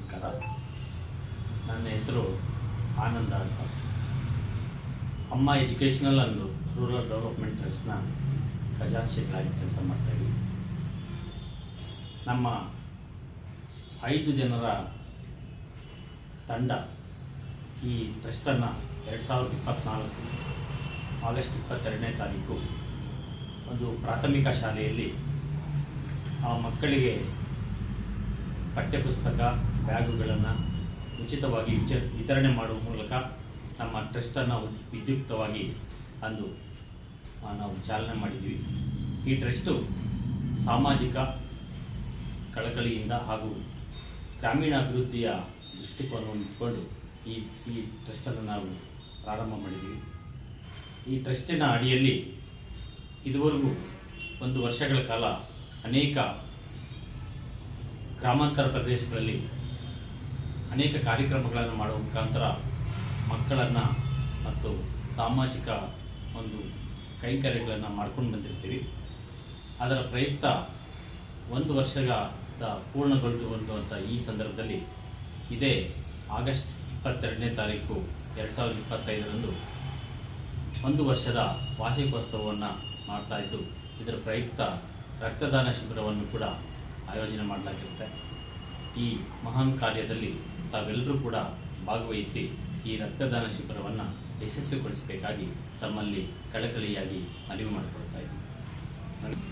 ನಮಸ್ಕಾರ. ನನ್ನ ಹೆಸರು ಆನಂದ ಅಂತ. ಅಮ್ಮ ಎಜುಕೇಷನಲ್ ಆ್ಯಂಡ್ ರೂರಲ್ ಡೆವಲಪ್ಮೆಂಟ್ ಟ್ರಸ್ಟ್ನ ಖಜಾಂಚಿಗಳಾಗಿ ಕೆಲಸ ಮಾಡ್ತಾಯಿದ್ವಿ. ನಮ್ಮ 5 ಜನರ ತಂಡ ಈ ಟ್ರಸ್ಟನ್ನು 2024 ಆಗಸ್ಟ್ 22ನೇ ತಾರೀಕು ಒಂದು ಪ್ರಾಥಮಿಕ ಶಾಲೆಯಲ್ಲಿ ಆ ಮಕ್ಕಳಿಗೆ ಪಠ್ಯಪುಸ್ತಕ ಬ್ಯಾಗುಗಳನ್ನು ಉಚಿತವಾಗಿ ವಿತರಣೆ ಮಾಡುವ ಮೂಲಕ ನಮ್ಮ ಟ್ರಸ್ಟನ್ನು ವಿದ್ಯುಕ್ತವಾಗಿ ಅಂದು ನಾವು ಚಾಲನೆ ಮಾಡಿದ್ವಿ. ಈ ಟ್ರಸ್ಟು ಸಾಮಾಜಿಕ ಕಳಕಳಿಯಿಂದ ಹಾಗೂ ಗ್ರಾಮೀಣ ಅಭಿವೃದ್ಧಿಯ ದೃಷ್ಟಿಕೋನವನ್ನು ಇಟ್ಕೊಂಡು ಈ ಟ್ರಸ್ಟನ್ನು ನಾವು ಪ್ರಾರಂಭ ಮಾಡಿದ್ವಿ. ಈ ಟ್ರಸ್ಟಿನ ಅಡಿಯಲ್ಲಿ ಇದುವರೆಗೂ 1 ವರ್ಷಗಳ ಕಾಲ ಅನೇಕ ಗ್ರಾಮಾಂತರ ಪ್ರದೇಶಗಳಲ್ಲಿ ಅನೇಕ ಕಾರ್ಯಕ್ರಮಗಳನ್ನು ಮಾಡುವ ಮುಖಾಂತರ ಮಕ್ಕಳನ್ನು ಮತ್ತು ಸಾಮಾಜಿಕ ಒಂದು ಕೈಂಕರ್ಯಗಳನ್ನು ಮಾಡ್ಕೊಂಡು ಬಂದಿರ್ತೀವಿ. ಅದರ ಪ್ರಯುಕ್ತ 1 ವರ್ಷದ ಪೂರ್ಣಗೊಳ್ಳುವಂಥ ಈ ಸಂದರ್ಭದಲ್ಲಿ ಇದೇ ಆಗಸ್ಟ್ 22ನೇ ತಾರೀಕು 2025ರಂದು 1 ವರ್ಷದ ವಾರ್ಷಿಕೋತ್ಸವವನ್ನು ಮಾಡ್ತಾಯಿದ್ದು, ಇದರ ಪ್ರಯುಕ್ತ ರಕ್ತದಾನ ಶಿಬಿರವನ್ನು ಕೂಡ ಆಯೋಜನೆ ಮಾಡಲಾಗಿರುತ್ತೆ. ಈ ಮಹಾನ್ ಕಾರ್ಯದಲ್ಲಿ ತಾವೆಲ್ಲರೂ ಕೂಡ ಭಾಗವಹಿಸಿ ಈ ರಕ್ತದಾನ ಶಿಬಿರವನ್ನು ಯಶಸ್ವಿಗೊಳಿಸಬೇಕಾಗಿ ತಮ್ಮಲ್ಲಿ ಕಳಕಳಿಯಾಗಿ ಮನವಿ ಮಾಡಿಕೊಳ್ತಾ ಇದ್ದೀನಿ.